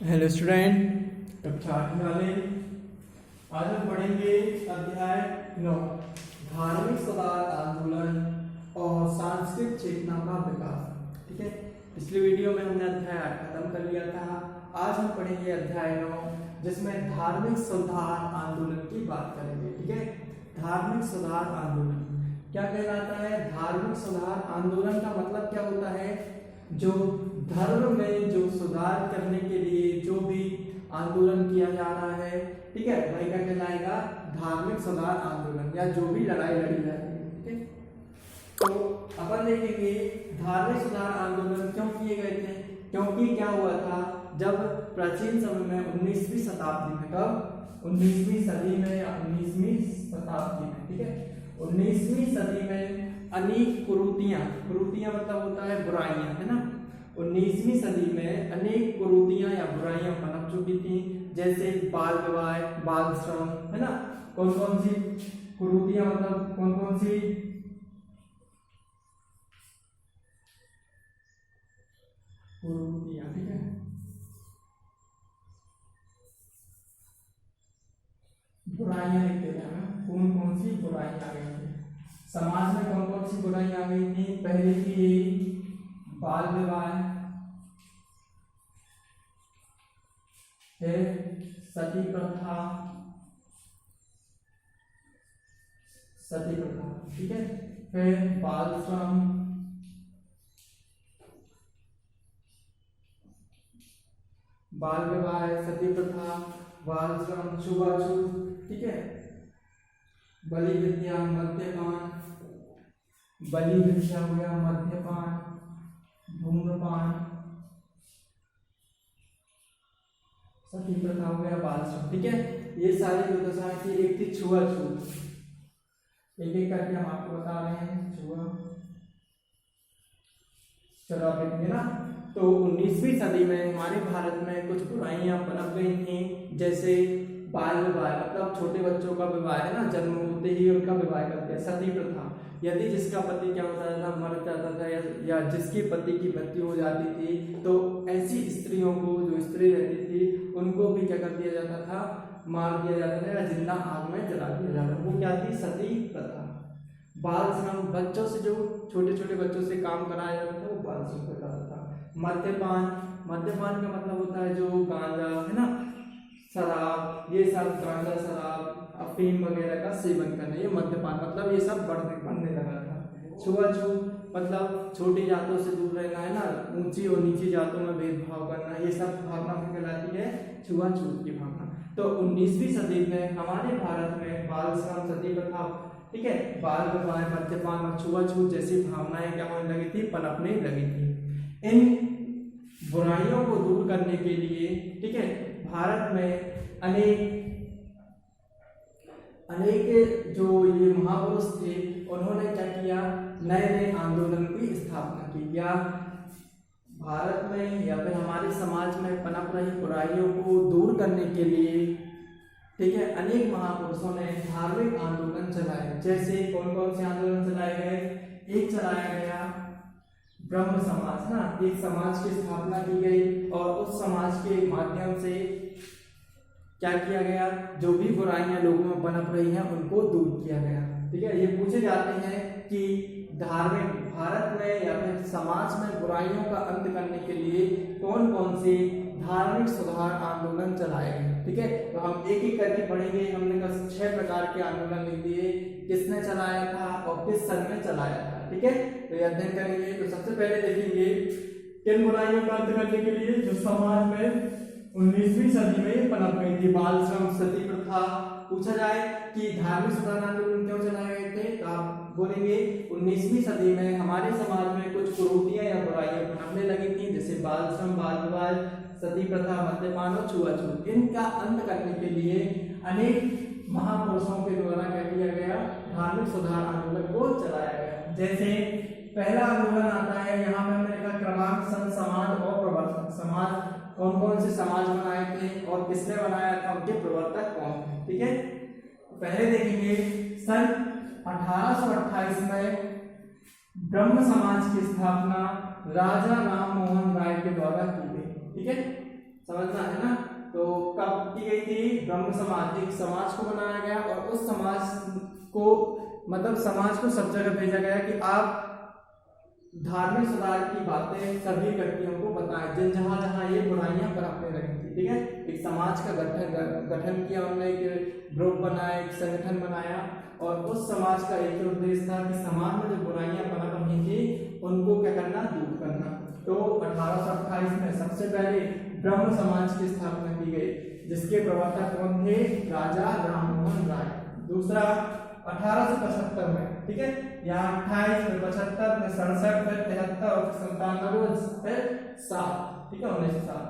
Hello student, कक्षा 8 वाले। आज हम पढ़ेंगे अध्याय 9 धार्मिक सुधार आंदोलन और सांस्कृतिक चेतना का विकास। ठीक है, पिछले वीडियो में हमने अध्याय 8 खत्म कर लिया था। आज हम पढ़ेंगे अध्याय 9 जिसमें धार्मिक सुधार आंदोलन की बात करेंगे। ठीक है, धार्मिक सुधार आंदोलन क्या कहलाता है? धार्मिक सुधार आंदोलन का मतलब क्या होता है? जो धर्म में जो सुधार करने के लिए जो भी आंदोलन किया जा रहा है, ठीक है, वही क्या कहलाएगा? धार्मिक सुधार आंदोलन, या जो भी लड़ाई लड़ी जा रही है। ठीक है, तो अपन देखेंगे धार्मिक सुधार आंदोलन क्यों किए गए थे। क्योंकि क्या हुआ था, जब प्राचीन समय में 19वीं शताब्दी में, कब? 19वीं सदी में या 19वीं शताब्दी में, ठीक है, 19वीं सदी में अनेक कुरीतियां मतलब होता है बुराइयां, है ना। 19वीं सदी में अनेक कुरीतियां या बुराइयां पनप चुकी थी, जैसे बाल विवाह, बाल श्रम, है ना। कौन कौन सी कुरीतियां, मतलब कौन कौन सी? कुरीतियां, ठीक है, बुराइयां लिखते थे। कौन कौन सी बुराइयां आ गई थी समाज में? कौन कौन सी बुराइयां आ गई थी? पहले की बाल विवाह, फिर सती प्रथा, ठीक है, फिर बाल श्रम, बाल विवाह, सती प्रथा, बाल श्रम, छुआछूत, ठीक है, बलि विद्या, मद्यपान, बलि विद्या हो गया, मद्यपान, धूम्रपान, सती प्रथा हो गया, बाल श्रम। ठीक है, ये सारी जो दशाएं थी, एक थी छुआछूत। एक एक करके हम आपको बता रहे हैं। चलो आप देखेंगे ना, तो 19वीं सदी में हमारे भारत में कुछ बुराइयां पनप गई थी, जैसे बाल विवाह, मतलब छोटे बच्चों का विवाह, है ना, जन्म होते ही उनका विवाह करते हैं। सती प्रथा, यदि जिसका पति क्या होता था, मर जाता था, या जिसकी पति की मृत्यु हो जाती थी, तो ऐसी स्त्रियों को, जो स्त्री रहती थी, उनको भी क्या कर दिया जाता था? मार दिया जाता था, या जिंदा आग में जला दिया जाता था। वो क्या थी? सती प्रथा। बाल श्रम, बच्चों से, जो छोटे छोटे बच्चों से काम कराया जाता था, वो बाल श्रम कहलाता था। मद्यपान, मद्यपान का मतलब होता है जो गांजा, है ना, शराब, ये सब गांजा, शराब, अफीम वगैरह का सेवन करना, ये मद्यपान, मतलब ये सब बढ़ने लगा था। छुआछूत मतलब छोटी जातों से दूर रहना, है ना, ऊंची और नीची जातों में भेदभाव करना, ये सब भावना कहलाती है छुआछूत की भावना। तो 19वीं सदी में हमारे भारत में बाल श्रम, सती प्रथा, ठीक है, बाल विवाह, मद्यपान और छुआछूत जैसी भावनाएं क्या होने लगी थी? पनपने लगी थी। इन बुराइयों को दूर करने के लिए, ठीक है, भारत में अनेक जो ये महापुरुष थे, उन्होंने क्या किया? नए नए आंदोलन की स्थापना की। या भारत में या फिर हमारे समाज में पनप रही बुराइयों को दूर करने के लिए, ठीक है, अनेक महापुरुषों ने धार्मिक आंदोलन चलाए। जैसे कौन कौन से आंदोलन चलाए गए? एक चलाया गया ब्रह्म समाज, ना, एक समाज की स्थापना की गई, और उस समाज के माध्यम से क्या किया गया? जो भी बुराइयां लोगों में पनप रही हैं, उनको दूर किया गया। ठीक है, ये पूछे जाते हैं कि धार्मिक भारत में या फिर समाज में बुराइयों का अंत करने के लिए कौन कौन से धार्मिक सुधार आंदोलन चलाए गए। ठीक है, तो हम एक एक करके पढ़ेंगे। हमने कल 6 प्रकार के आंदोलन लिख दिए, किसने चलाया था और किस सन में चलाया था। ठीक है, तो ये अध्ययन करेंगे। तो सबसे पहले देखेंगे किन बुराइयों का अंत करने के लिए जो समाज में 19वीं सदी में पनप गई थी, बाल श्रम, सती प्रथा। पूछा जाए कि धार्मिक सुधार आंदोलन क्यों चलाए गए थे, तो आप बोलेंगे 19वीं सदी में हमारे समाज में कुछ कुरीतियां या बुराइयां पनपने लगी थी, जैसे बाल श्रम, बाल विवाह, सती प्रथा, मद्यपान और छुआछूत। इनका अंत करने के लिए अनेक महापुरुषों के द्वारा क्या किया गया? धार्मिक सुधार आंदोलन को चलाया गया। जैसे पहला आंदोलन आता है, यहाँ पे हमने लिखा क्रमांक, सन, समाज और प्रवर्तक। समाज, कौन कौन से समाज बनाए थे और किसने बनाया था, उनके प्रवर्तक कौन थे। ठीक है, पहले देखेंगे सन 1828 में ब्रह्म समाज की स्थापना राजा राम मोहन राय के द्वारा की गई। ठीक है, समझना है ना। तो कब की गई थी? ब्रह्म समाज, एक समाज को बनाया गया और उस समाज को मतलब समाज को सब जगह भेजा गया कि आप धार्मिक सुधार की बातें सभी व्यक्तियों को बताएं, जिन जहां जहां ये बुराइयां पनपने लगी थी। ठीक है, एक समाज का गठन किया उन्होंने, एक ग्रुप बनाया, एक संगठन बनाया और उस समाज का एक उद्देश्य था कि समाज में जो बुराइयां पनप रही थी उनको क्या करना? दूर करना। तो 1828 में सबसे पहले ब्रह्म समाज की स्थापना की गई, जिसके प्रवर्तक कौन थे? राजा राममोहन राय। दूसरा 1875 में, ठीक है, यहाँ 28 में 75 में 67 में 73 और 97 फिर 7, ठीक है, 1907।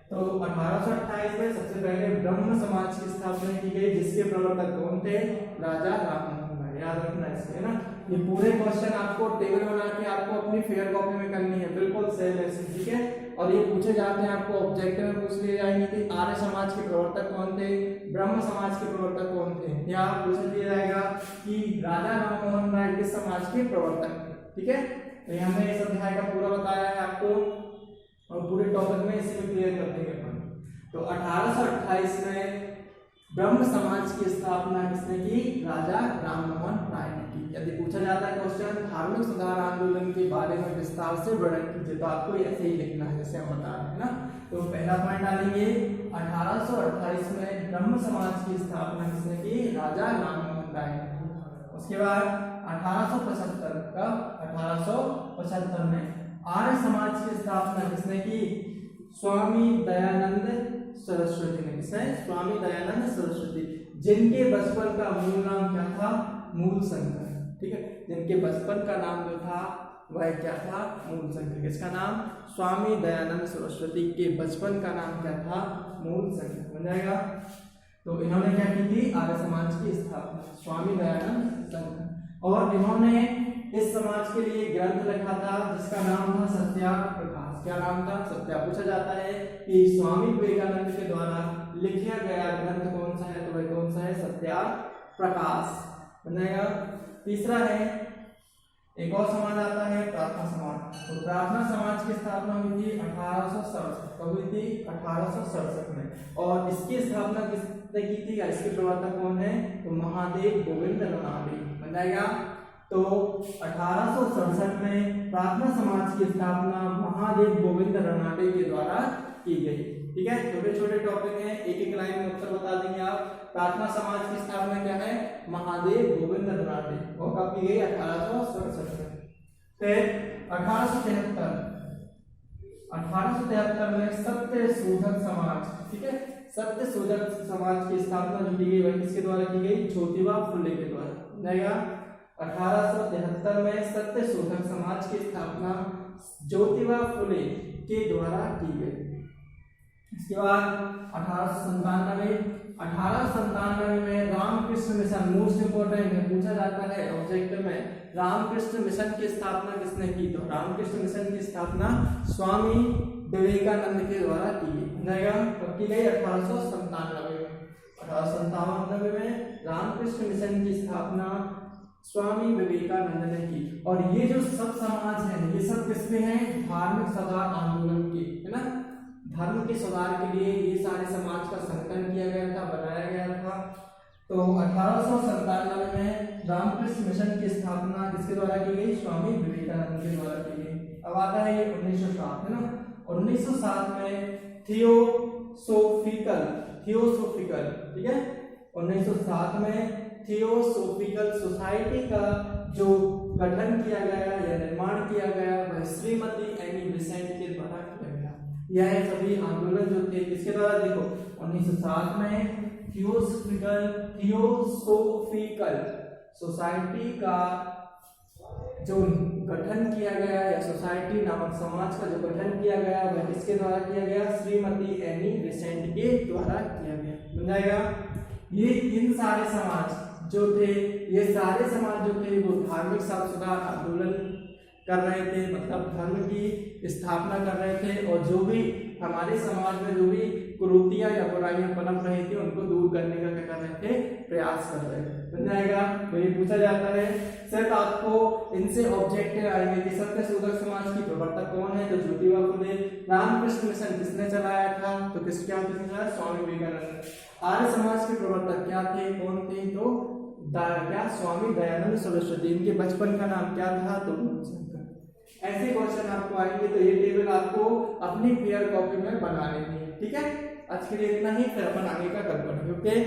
तो 1828 में सबसे पहले ब्रह्म समाज की स्थापना की गई, जिसके प्रवर्तक कौन थे? राजा राममोहन राय। याद रखना इसके, है ना। ये पूरे क्वेश्चन आपको टेबल बना के आपको अपनी फिगर कॉपी में करनी है, बिल्कुल सेम ऐसे, ठीक है। और ये पूछे जाते हैं, आपको ऑब्जेक्टिव में पूछ लिए जाएंगे कि आर्य समाज के प्रवर्तक कौन थे, ब्रह्म समाज के प्रवर्तक कौन थे, या पूछ लिया जाएगा कि राजा राममोहन राय किस समाज के प्रवर्तक थे। ठीक है, तो ये हमने इस अध्याय का पूरा बताया है आपको और पूरे टॉपिक में इसी में क्लियर कर देंगे अपन। तो 1828 में ब्रह्म समाज की स्थापना किसने की? राजा राममोहन राय ने की। यदि पूछा जाता है क्वेश्चन धार्मिक सुधार आंदोलन के बारे में विस्तार से वर्णन कीजिए, तो आपको ऐसे ही लिखना है जैसे हम बता रहे हैं ना। तो पहला पॉइंट डालेंगे 1828 में ब्रह्म समाज की स्थापना किसने की? राजा राममोहन राय ने की। उसके बाद 1875 का 1875 में आर्य समाज की स्थापना किसने की? स्वामी दयानंद सरस्वती ने। किसने? स्वामी दयानंद सरस्वती, जिनके बचपन का मूल नाम क्या था? मूल शंकर। ठीक है, जिनके बचपन का नाम जो था वह क्या था? मूल शंकर। किसका नाम? स्वामी दयानंद सरस्वती के बचपन का नाम क्या था? मूल शंकर। बन जाएगा। तो इन्होंने क्या की थी? आर्य समाज की स्थापना, स्वामी दयानंद शंकर। और इन्होंने इस समाज के लिए ग्रंथ लिखा था जिसका नाम था सत्याप्रकाश। क्या नाम था? सत्या। पूछा जाता है कि स्वामी विवेकानंद के द्वारा लिखा गया ग्रंथ कौन सा है, तो वह कौन सा है? सत्याप्रकाश। बन जाएगा। तीसरा है, एक और समाज आता है प्रार्थना समाज। तो प्रार्थना समाज की स्थापना हुई थी 1867। कब हुई थी? 1867 में। और इसकी स्थापना किसने की थी या इसके प्रवर्तक कौन है? तो महादेव गोविंद रनाडे। बन जाएगा। तो 1867 में प्रार्थना समाज की स्थापना महादेव गोविंद रनाडे के द्वारा की गई। ठीक है, छोटे छोटे टॉपिक हैं, एक एक लाइन में उत्तर बता देंगे आप। प्रार्थना समाज की स्थापना क्या है? महादेव गोविंद रनाडे। और कब की गई? 1867 में। फिर 1873 में सत्य शोधक समाज। ठीक है, सत्य शोधक समाज की स्थापना जो की गई वह किसके द्वारा की गई? ज्योतिबा फुले के द्वारा। जाएगा। 1873 में सत्य शोधक समाज की स्थापना ज्योतिबा फुले के द्वारा की गई। इसके बाद 1897 में रामकृष्ण मिशन, मोस्ट इंपोर्टेंट है, पूछा जाता है ऑब्जेक्टिव में, रामकृष्ण मिशन की स्थापना किसने की? तो रामकृष्ण मिशन की स्थापना स्वामी विवेकानंद के द्वारा की गई। कब की गई? 1897 में। 1897 में रामकृष्ण मिशन की स्थापना स्वामी विवेकानंद ने की। और ये जो सब समाज है ये सब किसके हैं? धार्मिक सुधार आंदोलन के, है ना। धर्म के सुधार के लिए ये सारे समाज का संगठन किया गया था, बनाया गया था। तो 1897 में रामकृष्ण मिशन की स्थापना किसके द्वारा की गई? स्वामी विवेकानंद के द्वारा की गई। अब आता है ये 1907, है ना। 1907 में थियोसोफिकल, ठीक है, 1907 में थियोसोफिकल सोसाइटी का जो गठन किया गया या निर्माण किया गया वह श्रीमती एनी बेसेंट के द्वारा किया गया। यह सभी आंदोलन जो थे किसके द्वारा? देखो 1907 में थियोसोफिकल सोसाइटी का जो गठन किया गया या सोसाइटी नामक समाज का जो गठन किया गया वह किसके द्वारा किया गया? श्रीमती एनी बेसेंट के द्वारा किया गया। बन जाएगा। ये इन सारे समाज जो थे, ये सारे समाज जो थे वो धार्मिक सुधार आंदोलन कर रहे थे, मतलब धर्म की स्थापना कर रहे थे। और जो भी हमारे समाज में जो भी कुरीतियां या बुराइयां पनप रही थी उनको दूर करने का क्या कर रहे थे? प्रयास कर रहे थे। बन जाएगा। तो ये पूछा जाता है। सिर्फ आपको इनसे ऑब्जेक्टिव आएंगे कि सत्य शोधक समाज की प्रवर्तक कौन है, तो ज्योतिबा फुले। रामकृष्ण मिशन किसने चलाया था, तो किसने चलाया, स्वामी विवेकानंद। आर्य समाज के प्रवर्तक क्या थे, कौन थे, तो क्या, स्वामी दयानंद सरस्वती। इनके बचपन का नाम क्या था, तो ऐसे क्वेश्चन आपको आएंगे। तो ये टेबल आपको अपनी क्लियर कॉपी में बना लेनी है। ठीक है, आज के लिए इतना ही, फिर अपन आगे का कल पढ़ेंगे। ओके।